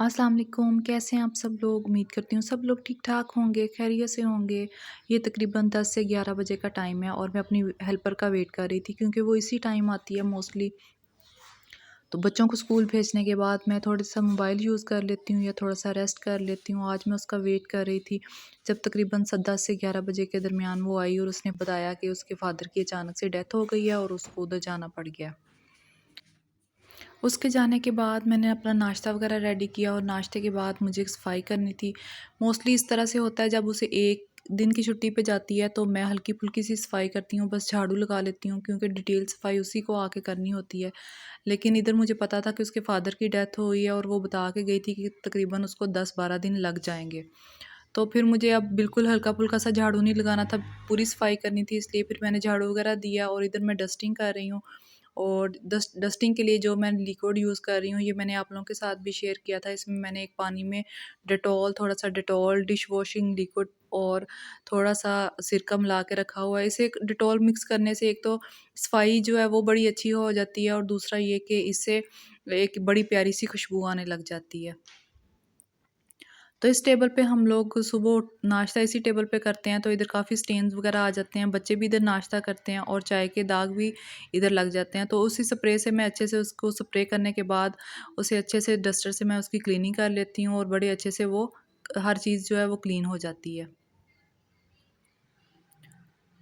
अस्सलाम वालेकुम, कैसे हैं आप सब लोग? उम्मीद करती हूँ सब लोग ठीक-ठाक होंगे, खैरियत से होंगे। ये तकरीबन 10 से 11 बजे का टाइम है और मैं अपनी हेल्पर का वेट कर रही थी क्योंकि वो इसी टाइम आती है मोस्टली। तो बच्चों को स्कूल भेजने के बाद मैं थोड़ा-सा मोबाइल यूज़ कर लेती हूँ या थोड़ा-सा रेस्ट कर लेती हूँ। आज मैं उसका वेट कर रही थी। जब तकरीबन 10 से 11 बजे के दरमियान वो आई और उसने बताया कि उसके फ़ादर की अचानक से डेथ हो गई है और उसको उधर जाना पड़ गया। उसके जाने के बाद मैंने अपना नाश्ता वगैरह रेडी किया और नाश्ते के बाद मुझे सफाई करनी थी। मोस्टली इस तरह से होता है जब उसे 1 दिन की छुट्टी पे जाती है तो मैं हल्की-फुल्की सी सफाई करती हूँ, बस झाड़ू लगा लेती हूँ क्योंकि डिटेल सफाई उसी को आके करनी होती है। लेकिन इधर मुझे पता था कि उसके फ़ादर की डेथ हुई है और वो बता के गई थी कि तकरीबन उसको 10-12 दिन लग जाएँगे। तो फिर मुझे अब बिल्कुल हल्का-फुल्का सा झाड़ू नहीं लगाना था, पूरी सफाई करनी थी, इसलिए फिर मैंने झाड़ू वगैरह दिया और इधर मैं डस्टिंग कर रही हूँ। और डस्टिंग के लिए जो मैं लिक्विड यूज़ कर रही हूँ ये मैंने आप लोगों के साथ भी शेयर किया था। इसमें मैंने एक पानी में डेटॉल, थोड़ा-सा डेटॉल, डिश वॉशिंग लिक्विड और थोड़ा-सा सिरका मिला के रखा हुआ है। इसे डेटॉल मिक्स करने से एक तो सफाई जो है वो बड़ी अच्छी हो जाती है और दूसरा ये कि इससे एक बड़ी प्यारी-सी खुशबू आने लग जाती है। तो इस टेबल पे हम लोग सुबह नाश्ता इसी टेबल पे करते हैं, तो इधर काफ़ी स्टेन्स वगैरह आ जाते हैं, बच्चे भी इधर नाश्ता करते हैं और चाय के दाग भी इधर लग जाते हैं। तो उसी स्प्रे से मैं अच्छे से उसको स्प्रे करने के बाद उसे अच्छे से डस्टर से मैं उसकी क्लीनिंग कर लेती हूँ और बड़े अच्छे से वो हर चीज़ जो है वो क्लीन हो जाती है।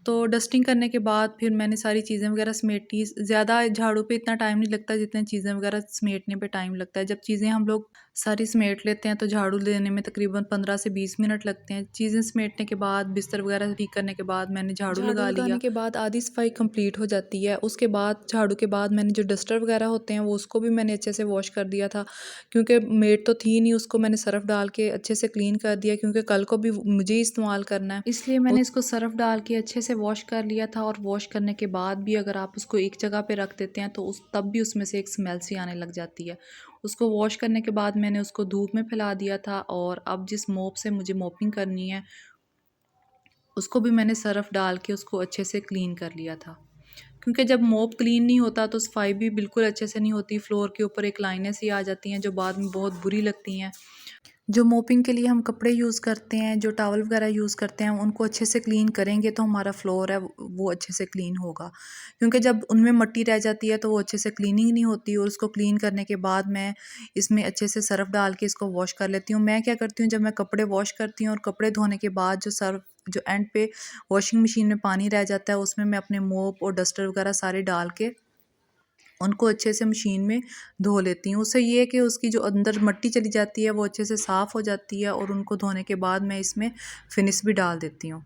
तो डस्टिंग करने के बाद फिर मैंने सारी चीज़ें वगैरह समेटी। ज़्यादा झाड़ू पे इतना टाइम नहीं लगता जितने चीज़ें वगैरह समेटने पे टाइम लगता है। जब चीज़ें हम लोग सारी समेट लेते हैं तो झाड़ू देने में तकरीबन 15 से 20 मिनट लगते हैं। चीज़ें समेटने के बाद बिस्तर वगैरह ठीक करने के बाद मैंने झाड़ू झाड़ू लगा लगाने लिया। के बाद आधी सफाई कंप्लीट हो जाती है। उसके बाद झाड़ू के बाद मैंने जो डस्टर वगैरह होते हैं वो उसको भी मैंने अच्छे से वॉश कर दिया था, क्योंकि मेड तो थी नहीं, उसको मैंने सर्फ़ डाल के अच्छे से क्लीन कर दिया क्योंकि कल को भी मुझे ही इस्तेमाल करना है। इसलिए मैंने इसको सर्फ़ डाल के अच्छे से वॉश कर लिया था और वॉश करने के बाद भी अगर आप उसको एक जगह पे रख देते हैं तो उस तब भी उसमें से एक स्मेल सी आने लग जाती है। उसको वॉश करने के बाद मैंने उसको धूप में फैला दिया था और अब जिस मोप से मुझे मोपिंग करनी है उसको भी मैंने सर्फ़ डाल के उसको अच्छे से क्लीन कर लिया था। क्योंकि जब मोप क्लीन नहीं होता तो सफाई भी बिल्कुल अच्छे से नहीं होती, फ्लोर के ऊपर एक लाइनें सी आ जाती हैं जो बाद में बहुत बुरी लगती हैं। जो मोपिंग के लिए हम कपड़े यूज़ करते हैं, जो टॉवल वगैरह यूज़ करते हैं, उनको अच्छे से क्लीन करेंगे तो हमारा फ्लोर है वो अच्छे से क्लीन होगा। क्योंकि जब उनमें मिट्टी रह जाती है तो वो अच्छे से क्लीनिंग नहीं होती और उसको क्लीन करने के बाद मैं इसमें अच्छे से सर्फ़ डाल के इसको वॉश कर लेती हूँ। मैं क्या करती हूँ, जब मैं कपड़े वॉश करती हूँ और कपड़े धोने के बाद जो एंड पे वॉशिंग मशीन में पानी रह जाता है उसमें मैं अपने मोप और डस्टर वगैरह सारे डाल के उनको अच्छे से मशीन में धो लेती हूँ। उससे ये है कि उसकी जो अंदर मिट्टी चली जाती है वो अच्छे से साफ़ हो जाती है और उनको धोने के बाद मैं इसमें फिनिश भी डाल देती हूँ।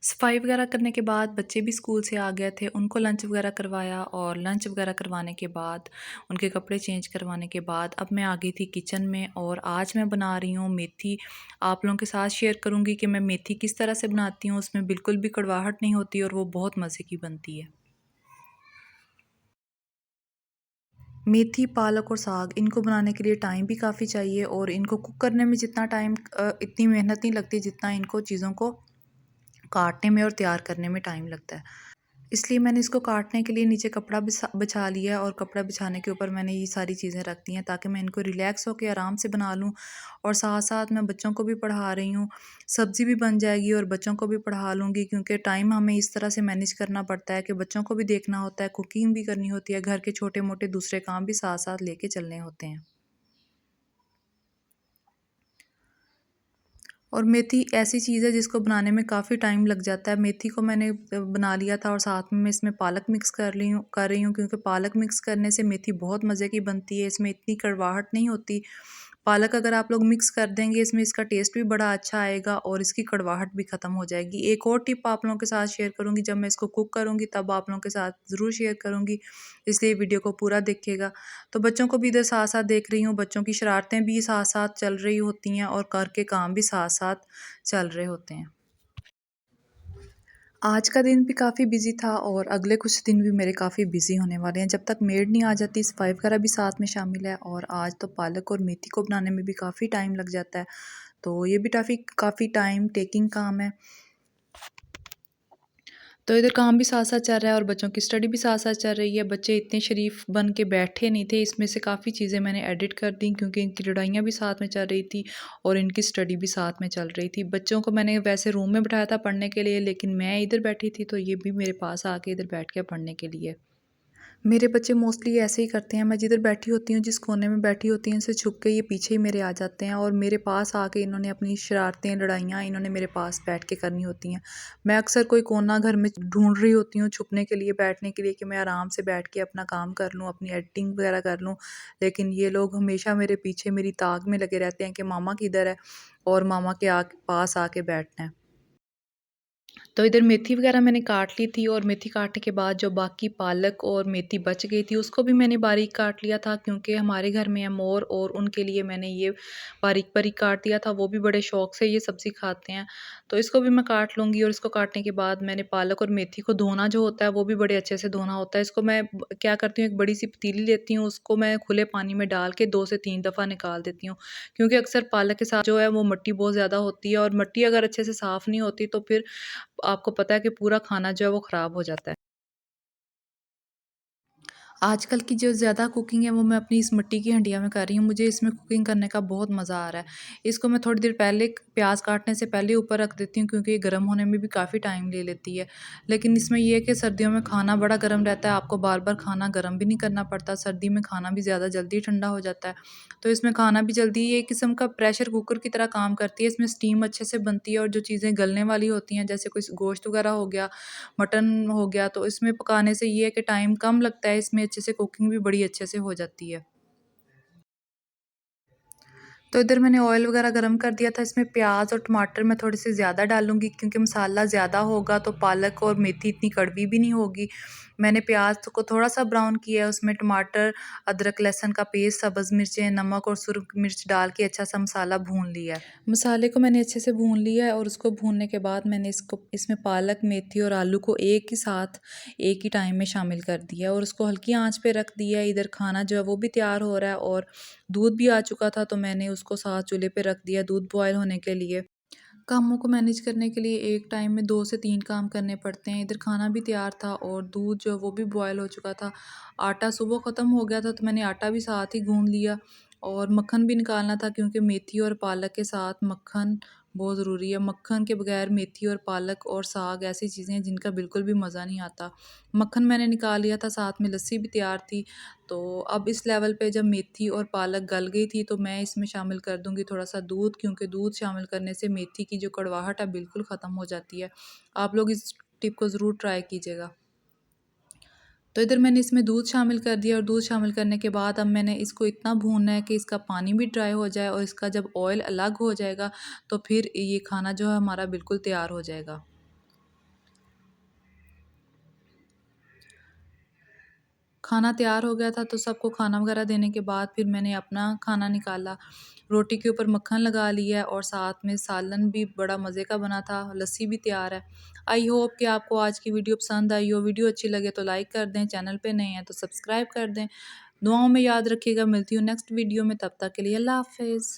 सफाई वगैरह करने के बाद बच्चे भी स्कूल से आ गए थे, उनको लंच वगैरह करवाया और लंच वगैरह करवाने के बाद उनके कपड़े चेंज करवाने के बाद अब मैं आ गई थी किचन में और आज मैं बना रही हूँ मेथी। आप लोगों के साथ शेयर करूँगी कि मैं मेथी किस तरह से बनाती हूँ, उसमें बिल्कुल भी कड़वाहट नहीं होती और वो बहुत मज़े की बनती है। मेथी, पालक और साग इनको बनाने के लिए टाइम भी काफ़ी चाहिए और इनको कुक करने में जितना टाइम इतनी मेहनत नहीं लगती जितना इनको चीज़ों को काटने में और तैयार करने में टाइम लगता है। इसलिए मैंने इसको काटने के लिए नीचे कपड़ा बिछा लिया और कपड़ा बिछाने के ऊपर मैंने ये सारी चीज़ें रख दी हैं ताकि मैं इनको रिलैक्स होकर आराम से बना लूँ और साथ साथ मैं बच्चों को भी पढ़ा रही हूँ। सब्ज़ी भी बन जाएगी और बच्चों को भी पढ़ा लूँगी क्योंकि टाइम हमें इस तरह से मैनेज करना पड़ता है कि बच्चों को भी देखना होता है, कुकिंग भी करनी होती है, घर के छोटे मोटे दूसरे काम भी साथ साथ लेके चलने होते हैं। और मेथी ऐसी चीज़ है जिसको बनाने में काफ़ी टाइम लग जाता है। मेथी को मैंने बना लिया था और साथ में मैं इसमें पालक मिक्स कर रही हूँ क्योंकि पालक मिक्स करने से मेथी बहुत मज़े की बनती है। इसमें इतनी कड़वाहट नहीं होती। पालक अगर आप लोग मिक्स कर देंगे इसमें इसका टेस्ट भी बड़ा अच्छा आएगा और इसकी कड़वाहट भी ख़त्म हो जाएगी। एक और टिप आप लोगों के साथ शेयर करूँगी, जब मैं इसको कुक करूँगी तब आप लोगों के साथ ज़रूर शेयर करूँगी, इसलिए वीडियो को पूरा देखिएगा। तो बच्चों को भी इधर साथ-साथ देख रही हूँ, बच्चों की शरारतें भी साथ-साथ चल रही होती हैं और घर के काम भी साथ-साथ चल रहे होते हैं। आज का दिन भी काफ़ी बिज़ी था और अगले कुछ दिन भी मेरे काफ़ी बिज़ी होने वाले हैं। जब तक मेड नहीं आ जाती, सफाई वगैरह भी साथ में शामिल है और आज तो पालक और मेथी को बनाने में भी काफ़ी टाइम लग जाता है। तो ये भी काफ़ी काफ़ी टाइम टेकिंग काम है। तो इधर काम भी साथ-साथ चल रहा है और बच्चों की स्टडी भी साथ-साथ चल रही है। बच्चे इतने शरीफ बन के बैठे नहीं थे, इसमें से काफ़ी चीज़ें मैंने एडिट कर दी क्योंकि इनकी लड़ाइयाँ भी साथ में चल रही थी और इनकी स्टडी भी साथ में चल रही थी। बच्चों को मैंने वैसे रूम में बिठाया था पढ़ने के लिए, लेकिन मैं इधर बैठी थी तो ये भी मेरे पास आके इधर बैठ गया पढ़ने के लिए। मेरे बच्चे मोस्टली ऐसे ही करते हैं, मैं जिधर बैठी होती हूँ, जिस कोने में बैठी होती हूँ, इनसे छुप के ये पीछे ही मेरे आ जाते हैं और मेरे पास आके इन्होंने अपनी शरारतें, लड़ाइयाँ इन्होंने मेरे पास बैठ के करनी होती हैं। मैं अक्सर कोई कोना घर में ढूँढ रही होती हूँ छुपने के लिए, बैठने के लिए कि मैं आराम से बैठ के अपना काम कर लूँ, अपनी एडिटिंग वगैरह कर लूँ। लेकिन ये लोग हमेशा मेरे पीछे मेरी ताक में लगे रहते हैं कि मामा किधर है और मामा के पास आके बैठना है। तो इधर मेथी वगैरह मैंने काट ली थी और मेथी काटने के बाद जो बाकी पालक और मेथी बच गई थी उसको भी मैंने बारीक काट लिया था क्योंकि हमारे घर में है मोर और उनके लिए मैंने ये बारीक बारीक काट दिया था। वो भी बड़े शौक से ये सब्ज़ी खाते हैं, तो इसको भी मैं काट लूँगी। और इसको काटने के बाद मैंने पालक और मेथी को धोना जो होता है वो भी बड़े अच्छे से धोना होता है। इसको मैं क्या करती हूँ, एक बड़ी सी पतीली लेती हूँ, उसको मैं खुले पानी में डाल के 2 से 3 दफ़ा निकाल देती हूँ क्योंकि अक्सर पालक के साथ जो है वो मिट्टी बहुत ज़्यादा होती है और मिट्टी अगर अच्छे से साफ़ नहीं होती तो फिर आपको पता है कि पूरा खाना जो है वो ख़राब हो जाता है। आजकल की जो ज़्यादा कुकिंग है वो मैं अपनी इस मिट्टी की हंडिया में कर रही हूँ। मुझे इसमें कुकिंग करने का बहुत मज़ा आ रहा है। इसको मैं थोड़ी देर पहले प्याज़ काटने से पहले ऊपर रख देती हूँ क्योंकि ये गर्म होने में भी काफ़ी टाइम ले लेती है। लेकिन इसमें ये है कि सर्दियों में खाना बड़ा गर्म रहता है, आपको बार-बार खाना गर्म भी नहीं करना पड़ता। सर्दी में खाना भी ज़्यादा जल्दी ठंडा हो जाता है। तो इसमें खाना भी जल्दी, ये एक किस्म का प्रेशर कुकर की तरह काम करती है। इसमें स्टीम अच्छे से बनती है और जो चीज़ें गलने वाली होती हैं जैसे कोई गोश्त वगैरह हो गया, मटन हो गया, तो इसमें पकाने से ये है कि टाइम कम लगता है, इसमें अच्छे से कुकिंग भी बड़ी अच्छे से हो जाती है। तो इधर मैंने ऑयल वगैरह गरम कर दिया था, इसमें प्याज और टमाटर मैं थोड़े से ज़्यादा डालूँगी क्योंकि मसाला ज़्यादा होगा तो पालक और मेथी इतनी कड़वी भी नहीं होगी। मैंने प्याज को थोड़ा-सा ब्राउन किया है, उसमें टमाटर, अदरक, लहसुन का पेस्ट, सब्ज़ मिर्चें, नमक और सुरख मिर्च डाल के अच्छा-सा मसाला भून लिया है। मसाले को मैंने अच्छे से भून लिया है और उसको भूनने के बाद मैंने इसमें पालक, मेथी और आलू को एक ही साथ, एक ही टाइम में शामिल कर दिया और उसको हल्की आँच पे रख दिया है। इधर खाना जो है वो भी तैयार हो रहा है और दूध भी आ चुका था तो मैंने उसको साथ चूल्हे पे रख दिया दूध बॉयल होने के लिए। कामों को मैनेज करने के लिए एक टाइम में 2 से 3 काम करने पड़ते हैं। इधर खाना भी तैयार था और दूध जो है वो भी बॉयल हो चुका था। आटा सुबह ख़त्म हो गया था तो मैंने आटा भी साथ ही गूँध लिया और मक्खन भी निकालना था क्योंकि मेथी और पालक के साथ मक्खन बहुत ज़रूरी है। मक्खन के बगैर मेथी और पालक और साग ऐसी चीज़ें हैं जिनका बिल्कुल भी मज़ा नहीं आता। मक्खन मैंने निकाल लिया था, साथ में लस्सी भी तैयार थी। तो अब इस लेवल पे जब मेथी और पालक गल गई थी तो मैं इसमें शामिल कर दूँगी थोड़ा-सा दूध क्योंकि दूध शामिल करने से मेथी की जो कड़वाहट है बिल्कुल ख़त्म हो जाती है। आप लोग इस टिप को ज़रूर ट्राई कीजिएगा। तो इधर मैंने इसमें दूध शामिल कर दिया और दूध शामिल करने के बाद अब मैंने इसको इतना भूनना है कि इसका पानी भी ड्राई हो जाए और इसका जब ऑयल अलग हो जाएगा तो फिर ये खाना जो है हमारा बिल्कुल तैयार हो जाएगा। खाना तैयार हो गया था तो सबको खाना वगैरह देने के बाद फिर मैंने अपना खाना निकाला। रोटी के ऊपर मक्खन लगा लिया और साथ में सालन भी बड़ा मज़े का बना था, लस्सी भी तैयार है। आई होप कि आपको आज की वीडियो पसंद आई हो। वीडियो अच्छी लगे तो लाइक कर दें, चैनल पे नए हैं तो सब्सक्राइब कर दें। दुआओं में याद रखिएगा, मिलती हूँ नेक्स्ट वीडियो में, तब तक के लिए अल्लाह हाफ़िज़।